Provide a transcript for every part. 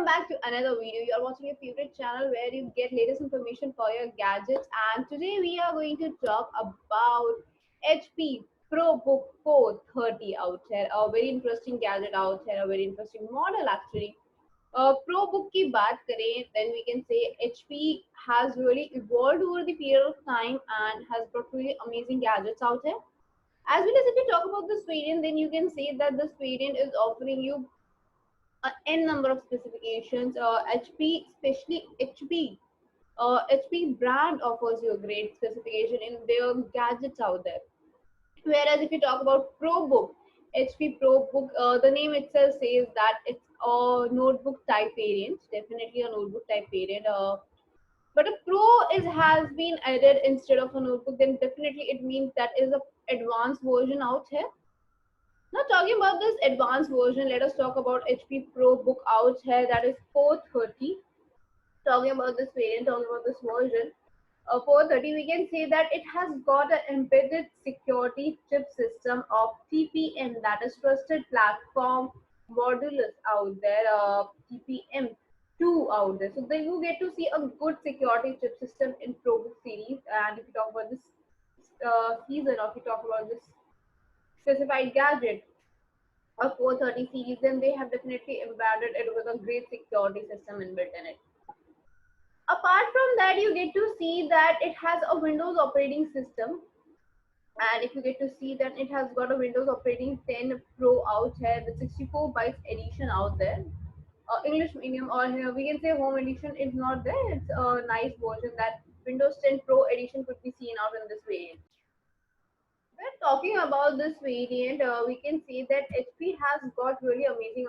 welcome back to another video. You are watching your favorite channel where you get latest information for your gadgets, and today we are going to talk about HP ProBook 430 out here. A very interesting gadget out here, a very interesting model actually. ProBook की बात करें, then we can say HP has really evolved over the period of time and has brought really amazing gadgets out here. As well as if you talk about this variant, then you can say that this variant is offering you n number of specifications. HP, especially HP brand offers you a great specification in their gadgets out there. Whereas if you talk about ProBook, HP ProBook, the name itself says that it's a notebook type variant, definitely a notebook type variant. But a Pro is has been added instead of a notebook, then definitely it means that is a advanced version out here. Now talking about this advanced version, let us talk about HP ProBook out here, that is 430. Talking about this variant, talking about this version, 430, we can say that it has got an embedded security chip system of TPM, that is Trusted Platform Modulus out there, TPM2 out there. So then you get to see a good security chip system in ProBook series. And if you talk about this season, or if you talk about this specified gadget, a 430 series, then they have definitely embedded it with a great security system inbuilt in it. Apart from that, you get to see that it has a Windows operating system, and if you get to see that it has got a Windows operating 10 Pro out here with 64 bytes edition out there. English medium, or here we can say home edition is not there. It's a nice version that Windows 10 Pro edition could be seen out in this variant. When talking about this variant, we can see that HP has got really amazing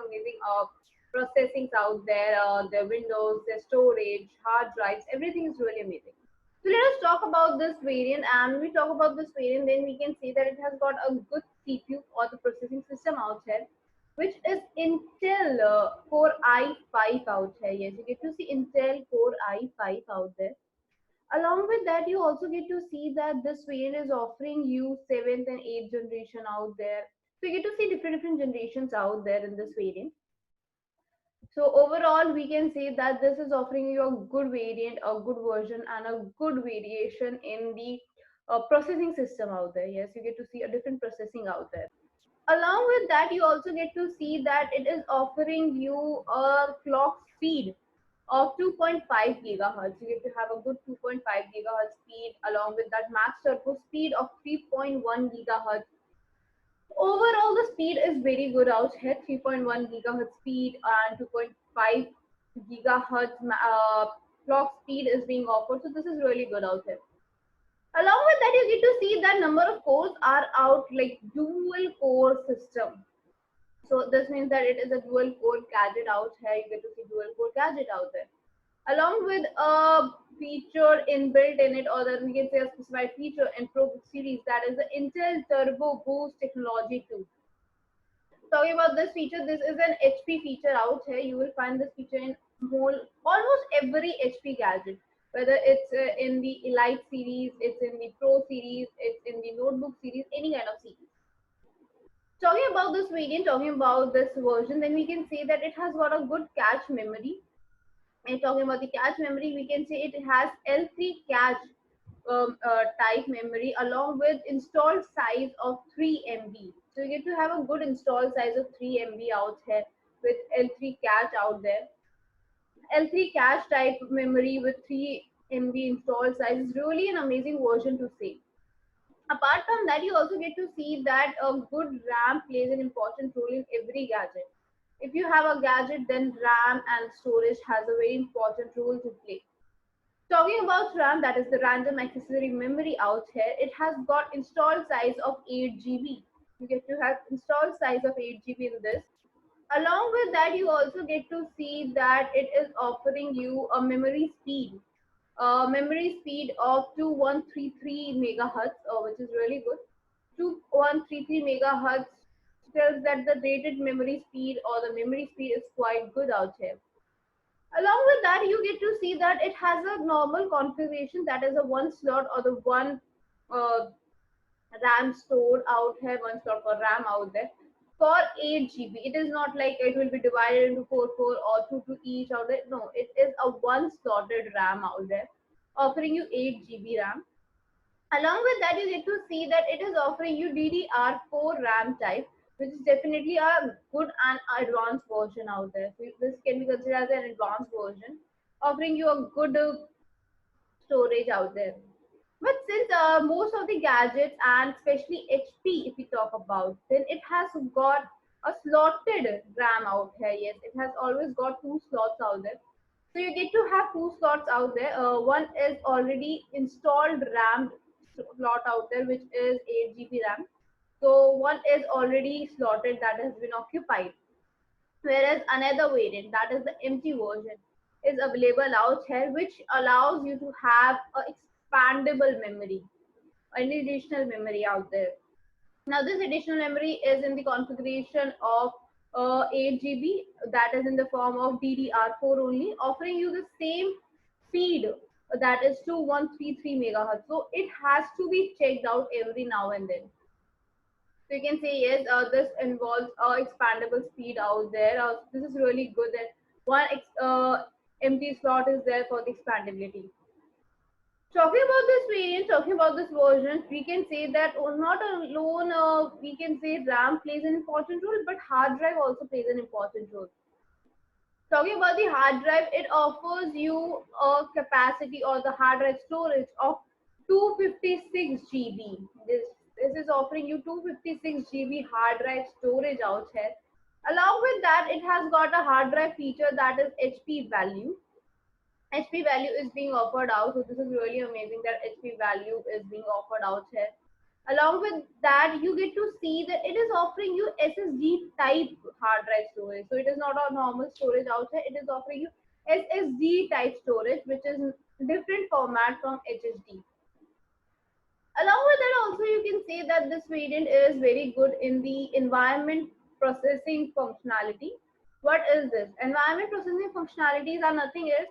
processings out there. Their Windows, their storage, hard drives, everything is really amazing. So let us talk about this variant, and when we talk about this variant, then we can say that it has got a good CPU or the processing system out here, which is Intel Core i5 out here. Yes, you get to see Intel Core i5 out there. Along with that, you also get to see that this variant is offering you 7th and 8th generation out there. So you get to see different generations out there in this variant. So overall, we can say that this is offering you a good variant, a good version, and a good variation in the processing system out there. Yes, you get to see a different processing out there. Along with that, you also get to see that it is offering you a clock speed of 2.5 gigahertz. You get to have a good 2.5 gigahertz speed, along with that max turbo speed of 3.1 gigahertz. Overall, the speed is very good out here, 3.1 gigahertz speed and 2.5 gigahertz clock speed is being offered. So this is really good out here. Along with that, you get to see that number of cores are out like dual core system. So this means that it is a dual core gadget out here. You get to see dual core gadget out there, along with a feature inbuilt in it, or that we can say a specified feature in ProBook series, that is the Intel Turbo Boost technology too. Talking about this feature, this is an HP feature out here. You will find this feature in almost every HP gadget, whether it's in the Elite series, it's in the Pro series, it's in the Notebook series, any kind of series. Talking about this variant, talking about this version, then we can say that it has got a good cache memory. And talking about the cache memory, we can say it has L3 cache type memory, along with installed size of 3 MB. So you get to have a good installed size of 3 MB out here with L3 cache out there. L3 cache type memory with 3 MB installed size is really an amazing version to say. Apart from that, you also get to see that a good RAM plays an important role in every gadget. If you have a gadget, then RAM and storage has a very important role to play. Talking about RAM, that is the random accessory memory out here, it has got installed size of 8 GB. You get to have installed size of 8 GB in this. Along with that, you also get to see that it is offering you a memory speed of 2133 megahertz, which is really good. 2133 megahertz tells that the rated memory speed or the memory speed is quite good out here. Along with that, you get to see that it has a normal configuration, that is a one slot or the one RAM stored out here, one slot for RAM out there. for 8 GB. It is not like it will be divided into 4 or 2 to each out there. No, it is a one slotted RAM out there, offering you 8 GB RAM. Along with that, you get to see that it is offering you DDR4 RAM type, which is definitely a good and advanced version out there. So this can be considered as an advanced version, offering you a good storage out there. But since most of the gadgets and especially HP, if we talk about, then it has got a slotted RAM out here. Yes, it has always got two slots out there. So you get to have two slots out there. One is already installed RAM slot out there, which is 8 GB RAM. So one is already slotted that has been occupied. Whereas another variant, that is the empty version, is available out here, which allows you to have a expandable memory, an additional memory out there. Now, this additional memory is in the configuration of 8 GB, that is in the form of DDR4 only, offering you the same speed, that is 2133 megahertz. So it has to be checked out every now and then. So you can say yes, this involves expandable speed out there. This is really good that one empty slot is there for the expandability. Talking about this variant, talking about this version, we can say that not alone we can say RAM plays an important role, but hard drive also plays an important role. Talking about the hard drive, it offers you a capacity or the hard drive storage of 256 GB. This is offering you 256 GB hard drive storage out here. Along with that, it has got a hard drive feature that is HP value. HP value is being offered out. So this is really amazing that HP value is being offered out here. Along with that, you get to see that it is offering you SSD type hard drive storage. So it is not a normal storage out here. It is offering you SSD type storage, which is different format from HSD. Along with that, also you can say that this variant is very good in the environment processing functionality. What is this? Environment processing functionalities are nothing else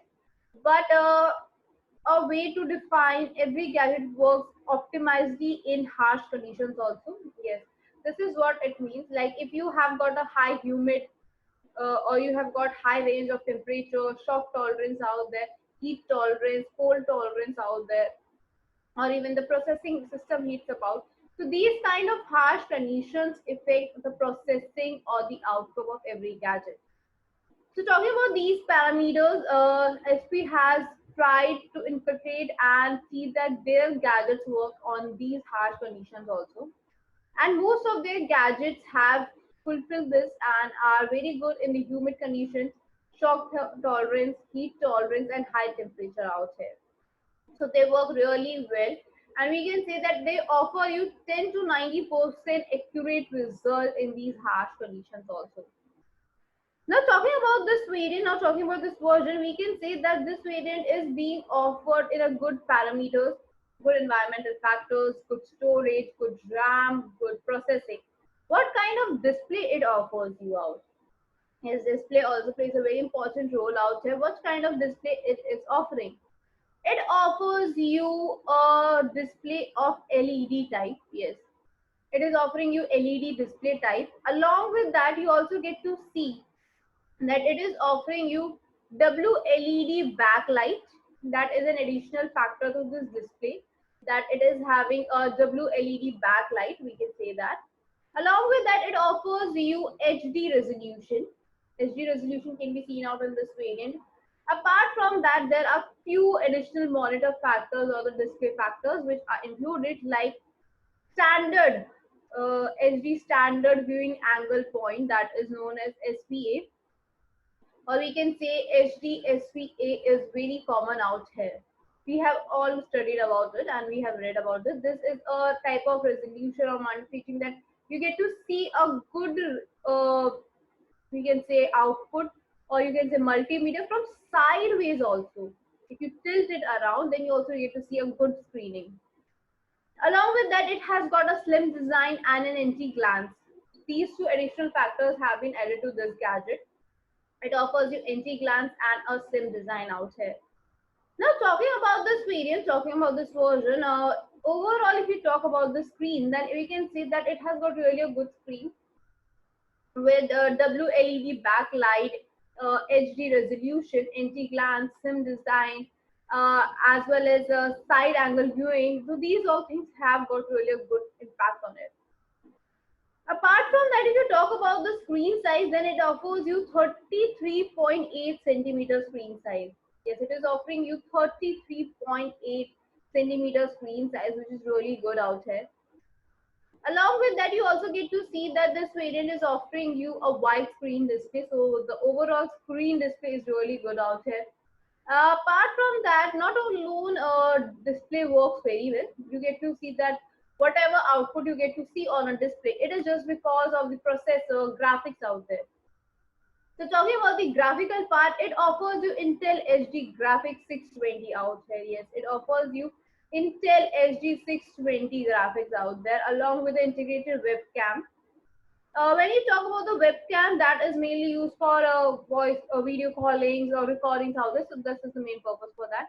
but a way to define every gadget works optimally in harsh conditions also. Yes, this is what it means. Like if you have got a high humid or you have got high range of temperature, shock tolerance out there, heat tolerance, cold tolerance out there, or even the processing system heats about. So these kind of harsh conditions affect the processing or the outcome of every gadget. So talking about these parameters, SP has tried to incorporate and see that their gadgets work on these harsh conditions also. And most of their gadgets have fulfilled this and are very good in the humid conditions, shock tolerance, heat tolerance, and high temperature out here. So they work really well. And we can say that they offer you 10 to 90% accurate result in these harsh conditions also. Now talking about this variant, now talking about this version, we can say that this variant is being offered in a good parameters, good environmental factors, good storage, good RAM, good processing. What kind of display it offers you out? Yes, display also plays a very important role out here. What kind of display it is offering? It offers you a display of LED type. Yes, it is offering you LED display type. Along with that, you also get to see that it is offering you WLED backlight. That is an additional factor to this display, that it is having a WLED backlight, we can say that. Along with that, it offers you HD resolution. HD resolution can be seen out in this variant. Apart from that, there are few additional monitor factors or the display factors which are included, like standard HD standard viewing angle point, that is known as SPA, or we can say HDSVA is very common out here. We have all studied about it and we have read about it. This is a type of resolution or manufacturing that you get to see a good, we can say output, or you can say multimedia from sideways also. If you tilt it around, then you also get to see a good screening. Along with that, it has got a slim design and an anti-glance. These two additional factors have been added to this gadget. It offers you anti-glance and a slim design out here. Now talking about this variant, talking about this version, overall if you talk about the screen, then we can see that it has got really a good screen. with WLED backlight, HD resolution, anti-glance, SIM design, as well as side angle viewing. So these all things have got really a good impact on it. Apart from that, if you talk about the screen size, then it offers you 33.8 centimeter screen size. Yes, it is offering you 33.8 centimeter screen size, which is really good out here. Along with that, you also get to see that this variant is offering you a wide screen display. So the overall screen display is really good out here. Apart from that, not alone display works very well. You get to see that whatever output you get to see on a display, it is just because of the processor graphics out there. So talking about the graphical part, it offers you Intel HD Graphics 620 out here. Yes, it offers you Intel HD 620 graphics out there along with the integrated webcam. When you talk about the webcam, that is mainly used for voice video callings or recordings out there. So this is the main purpose for that.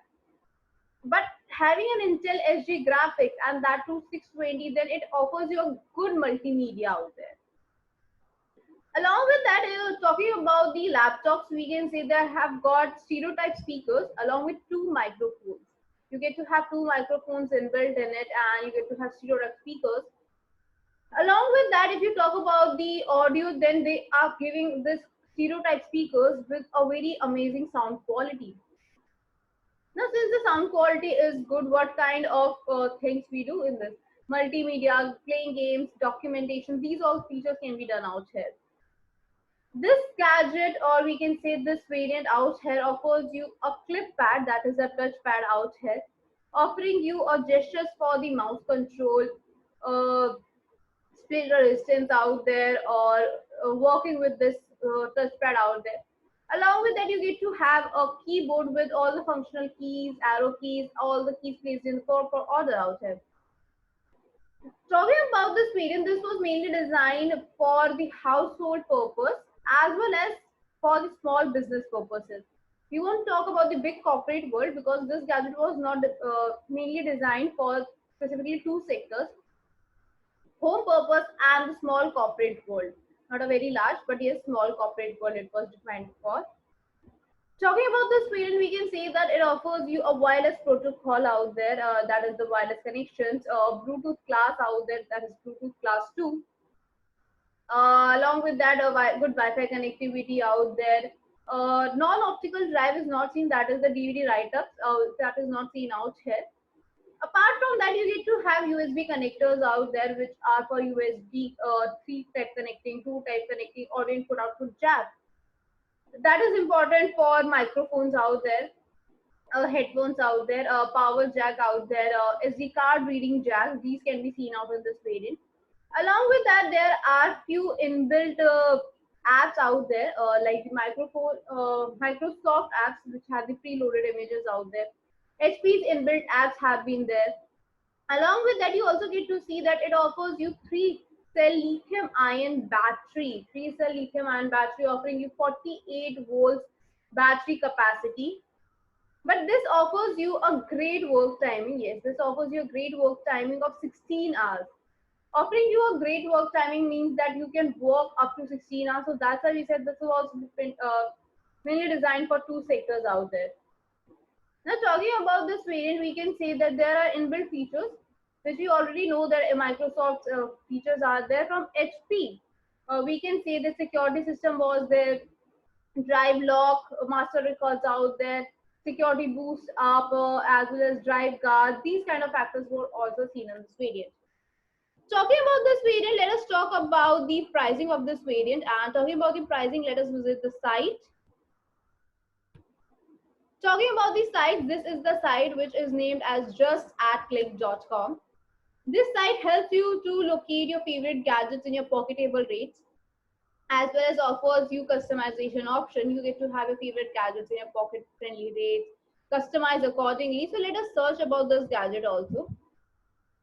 But having an Intel HD graphics and that too 620, then it offers you a good multimedia out there. Along with that, talking about the laptops, we can say they have got stereo type speakers along with two microphones. You get to have two microphones inbuilt in it, and you get to have stereo type speakers. Along with that, if you talk about the audio, then they are giving this stereo type speakers with a very amazing sound quality. Now, since the sound quality is good, what kind of things we do in this? Multimedia, playing games, documentation, these all features can be done out here. This gadget, or we can say this variant out here, offers you a clip pad, that is a touch pad out here, offering you a gestures for the mouse control, uh, split resistance out there, or working with this touchpad out there. Along with that, you get to have a keyboard with all the functional keys, arrow keys, all the keys placed in for order out here. Talking about this variant, this was mainly designed for the household purpose as well as for the small business purposes. We won't talk about the big corporate world because this gadget was not mainly designed for specifically two sectors, home purpose and the small corporate world. Not a very large, but yes, small corporate world it was designed for. Talking about this variant, we can say that it offers you a wireless protocol out there, that is the wireless connections, Bluetooth class out there, that is Bluetooth class 2. Along with that, good Wi-Fi connectivity out there. Non-optical drive is not seen, that is the DVD write-ups, that is not seen out here. Apart from that, you get to have USB connectors out there, which are for USB 3 type connecting, 2 type connecting, audio input output jack. That is important for microphones out there, headphones out there, power jack out there, SD card reading jack. These can be seen out in this variant. Along with that, there are few inbuilt apps out there, like the Microsoft apps, which have the preloaded images out there. HP's inbuilt apps have been there. Along with that, you also get to see that it offers you 3-cell lithium ion battery, 3-cell lithium ion battery offering you 48 volts battery capacity. But this offers you a great work timing. Yes, this offers you a great work timing of 16 hours. Offering you a great work timing means that you can work up to 16 hours. So that's why we said this was mainly designed for two sectors out there. Now, talking about this variant, we can say that there are inbuilt features, which we already know that Microsoft features are there from HP. We can say the security system was there, drive lock, master records out there, security boost up, as well as drive guard. These kind of factors were also seen in this variant. Talking about this variant, let us talk about the pricing of this variant. And talking about the pricing, let us visit the site. Talking about the site, this is the site which is named as justatclick.com. This site helps you to locate your favorite gadgets in your pocketable rates, as well as offers you customization option. You get to have your favorite gadgets in your pocket friendly rates, customize accordingly. So let us search about this gadget also.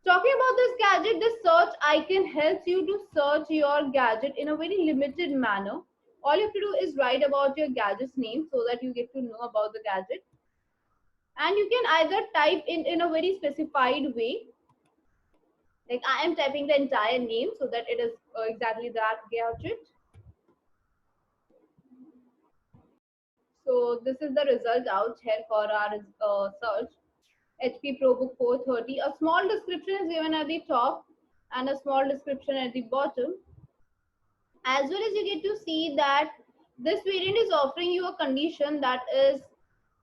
Talking about this gadget, this search icon helps you to search your gadget in a very limited manner. All you have to do is write about your gadget's name so that you get to know about the gadget. And you can either type in a very specified way. Like I am typing the entire name so that it is exactly that gadget. So this is the result out here for our search. HP ProBook 430. A small description is given at the top and a small description at the bottom. As well as you get to see that this variant is offering you a condition that is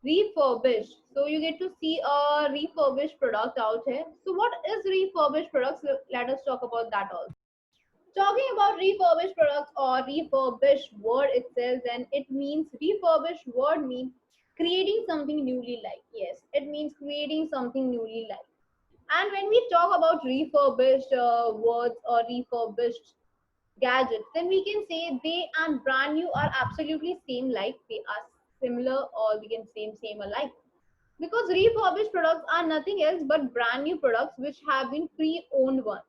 refurbished. So you get to see a refurbished product out here. So what is refurbished products? Let us talk about that also. Talking about refurbished products or refurbished word itself, then it means refurbished word means creating something newly like. Yes, it means creating something newly like. And when we talk about refurbished words or refurbished gadgets, then we can say they and brand new are absolutely same like. They are similar, or we can say same alike. Because refurbished products are nothing else but brand new products which have been pre-owned ones.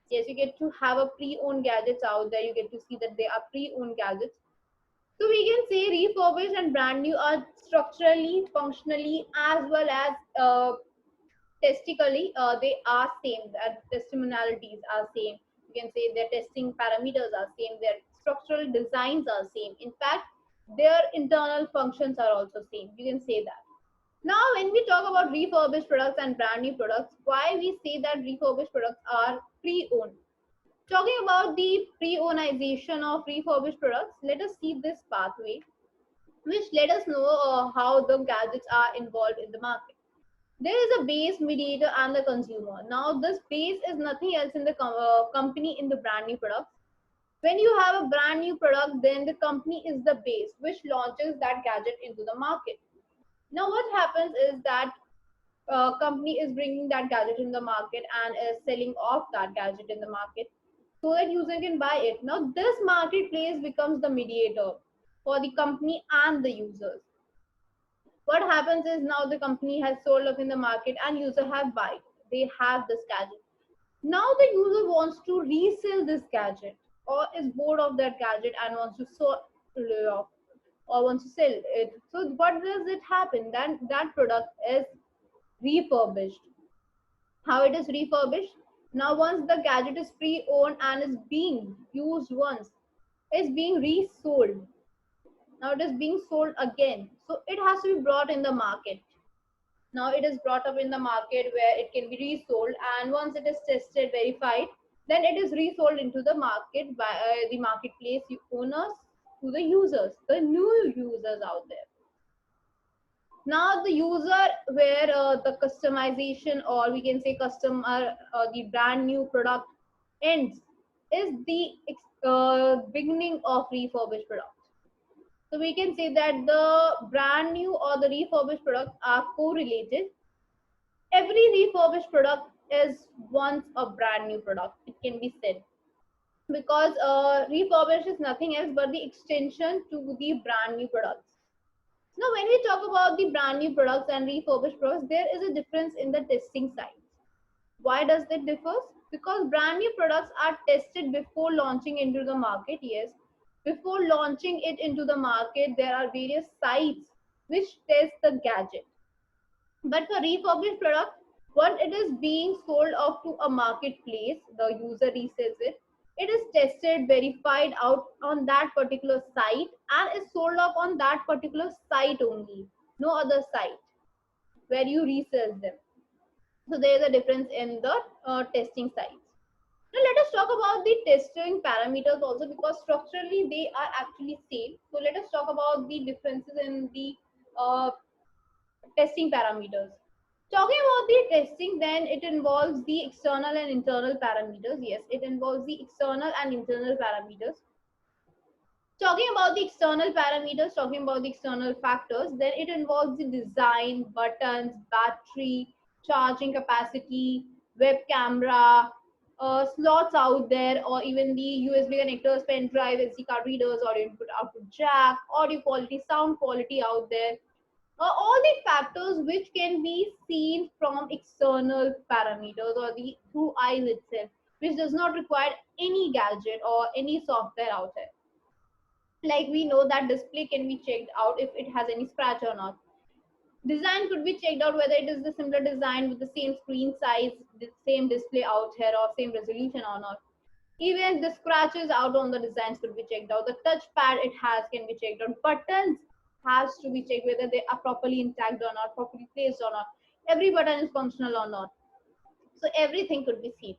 Yes, you get to have a pre-owned gadgets out there. You get to see that they are pre-owned gadgets. So we can say refurbished and brand new are structurally, functionally, as well as testically, they are same. Their testimonialities are same. You can say their testing parameters are same. Their structural designs are same. In fact, their internal functions are also same. You can say that. Now, when we talk about refurbished products and brand new products, why we say that refurbished products are pre-owned? Talking about the pre-ownization of refurbished products, let us see this pathway, which let us know how the gadgets are involved in the market. There is a base, mediator, and the consumer. Now, this base is nothing else in the company in the brand new products. When you have a brand new product, then the company is the base which launches that gadget into the market. Now, what happens is that company is bringing that gadget in the market and is selling off that gadget in the market so that user can buy it. Now, this marketplace becomes the mediator for the company and the users. What happens is now the company has sold off in the market and user have buy. They have this gadget. Now the user wants to resell this gadget or is bored of that gadget and wants to sell off or wants to sell it. So what does it happen? Then that product is refurbished. How it is refurbished? Now once the gadget is pre-owned and is being used once, is being resold. Now it is being sold again. So it has to be brought in the market. Now it is brought up in the market where it can be resold, and once it is tested, verified, then it is resold into the market by the marketplace owners to the users, the new users out there. Now the user where the customization, or we can say customer, the brand new product ends is the beginning of refurbished product. So we can say that the brand new or the refurbished products are correlated. Every refurbished product is once a brand new product, it can be said, because refurbished is nothing else but the extension to the brand new products. Now, when we talk about the brand new products and refurbished products, there is a difference in the testing sites. Why does that differ? Because brand new products are tested before launching into the market. Yes, before launching it into the market, there are various sites which test the gadget. But for refurbished product, when it is being sold off to a marketplace, the user resells it. It is tested, verified out on that particular site, and is sold off on that particular site only, no other site where you resell them. So there is a difference in the testing sites. Now let us talk about the testing parameters also, because structurally they are actually same. So let us talk about the differences in the testing parameters. Talking about the testing, then it involves the external and internal parameters. Yes, it involves the external and internal parameters. Talking about the external parameters, talking about the external factors, then it involves the design, buttons, battery, charging capacity, web camera, slots out there, or even the USB connectors, pen drive, SD card readers, or input output jack, audio quality, sound quality out there. All the factors which can be seen from external parameters or the through eyes itself, which does not require any gadget or any software out there. Like we know that display can be checked out if it has any scratch or not. Design could be checked out whether it is the similar design with the same screen size, the same display out here, or same resolution or not. Even the scratches out on the designs could be checked out. The touchpad it has can be checked out. Buttons has to be checked whether they are properly intact or not, properly placed or not. Every button is functional or not. So everything could be seen.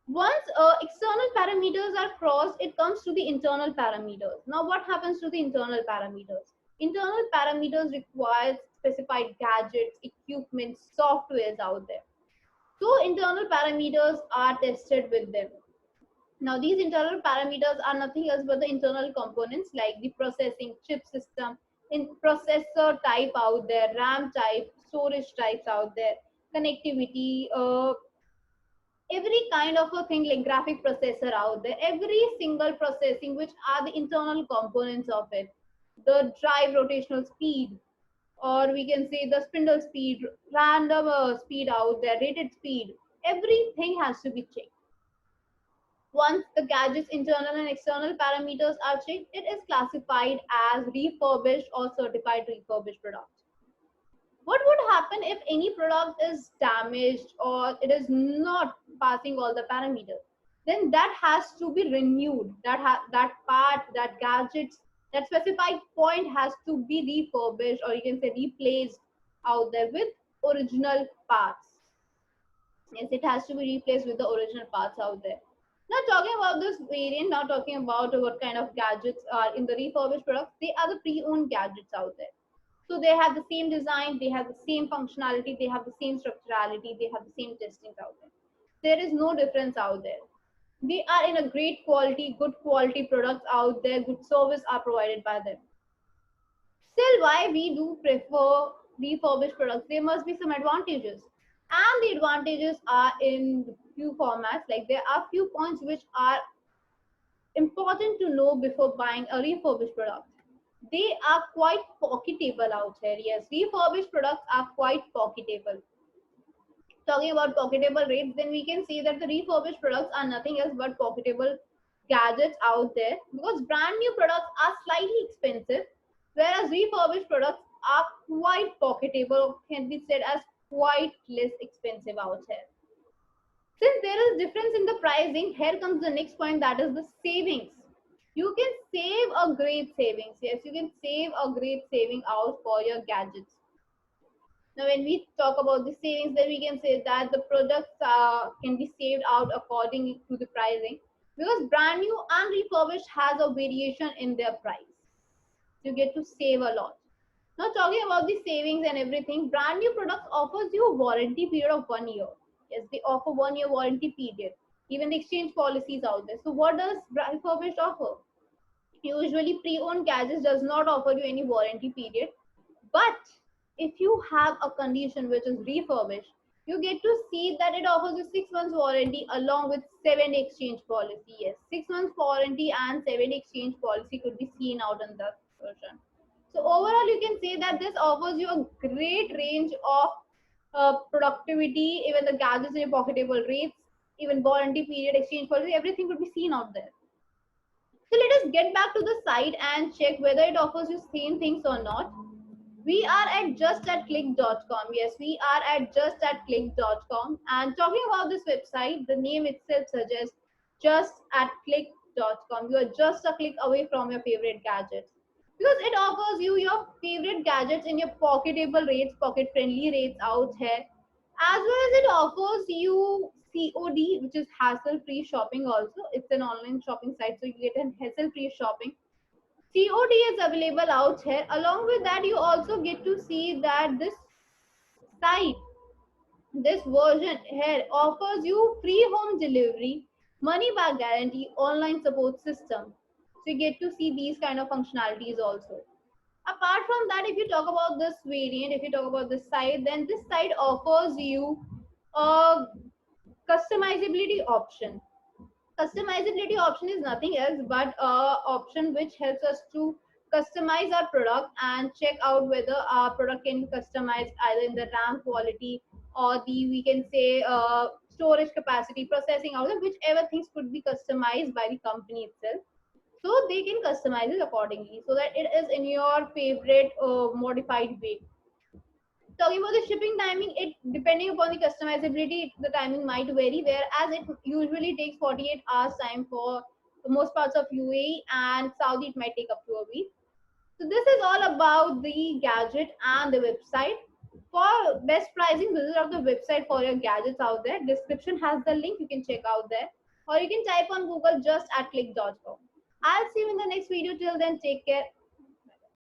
Once external parameters are crossed, it comes to the internal parameters. Now, what happens to the internal parameters? Internal parameters require specified gadgets, equipment, softwares out there. So internal parameters are tested with them. Now, these internal parameters are nothing else but the internal components like the processing chip system, in processor type out there, RAM type, storage types out there, connectivity, every kind of a thing like graphic processor out there, every single processing, which are the internal components of it, the drive rotational speed, or we can say the spindle speed, random speed out there, rated speed, everything has to be checked. Once the gadget's internal and external parameters are checked, it is classified as refurbished or certified refurbished product. What would happen if any product is damaged or it is not passing all the parameters? Then that has to be renewed. That part, that gadgets, that specified point has to be refurbished, or you can say replaced out there with original parts. Yes, it has to be replaced with the original parts out there. Now talking about this variant, now talking about what kind of gadgets are in the refurbished products, they are the pre-owned gadgets out there. So they have the same design, they have the same functionality, they have the same structurality, they have the same testings out there. There is no difference out there. They are in a great quality, good quality products out there, good service are provided by them. Still, why we do prefer refurbished products, there must be some advantages. And the advantages are in few formats, like there are few points which are important to know before buying a refurbished product. They are quite pocketable out here. Yes, refurbished products are quite pocketable. Talking about pocketable rates, then we can see that the refurbished products are nothing else but pocketable gadgets out there, because brand new products are slightly expensive, whereas refurbished products are quite pocketable, can be said as quite less expensive out here. Since there is difference in the pricing, here comes the next point, that is the savings. You can save a great savings. Yes, you can save a great saving out for your gadgets. Now, when we talk about the savings, then we can say that the products can be saved out according to the pricing, because brand new and refurbished has a variation in their price. You get to save a lot. Now, talking about the savings and everything, brand new products offers you a warranty period of 1 year. Yes, they offer 1 year warranty period. Even the exchange policies out there. So, what does refurbished offer? Usually, pre-owned gadgets does not offer you any warranty period, but if you have a condition which is refurbished, you get to see that it offers you 6 months warranty along with 7 exchange policy. Yes, 6 months warranty and 7 exchange policy could be seen out in the version. So overall, you can say that this offers you a great range of productivity, even the gadgets in your pocketable rates, even warranty period, exchange policy, everything could be seen out there. So let us get back to the site and check whether it offers you same things or not. We are at justatclick.com. Yes, we are at justatclick.com. And talking about this website, the name itself suggests justatclick.com. You are just a click away from your favorite gadgets, because it offers you your favorite gadgets in your pocketable rates, pocket friendly rates out here, as well as it offers you COD, which is hassle free shopping. Also, it's an online shopping site, so you get an hassle free shopping. COD is available out here. Along with that, you also get to see that this site, this version here offers you free home delivery, money back guarantee, online support system. So you get to see these kind of functionalities also. Apart from that, if you talk about this variant, if you talk about this site, then this site offers you a customizability option. Customizability option is nothing else but a option which helps us to customize our product and check out whether our product can be customized either in the RAM quality or the, we can say, storage capacity, processing out there, whichever things could be customized by the company itself. So they can customize it accordingly so that it is in your favorite modified way. Talking about the shipping timing, it depending upon the customizability, the timing might vary, whereas it usually takes 48 hours time for most parts of UAE, and Saudi it might take up to a week. So this is all about the gadget and the website. For best pricing, visit out the website for your gadgets out there. Description has the link, you can check out there. Or you can type on Google just at click.com. I'll see you in the next video. Till then, take care.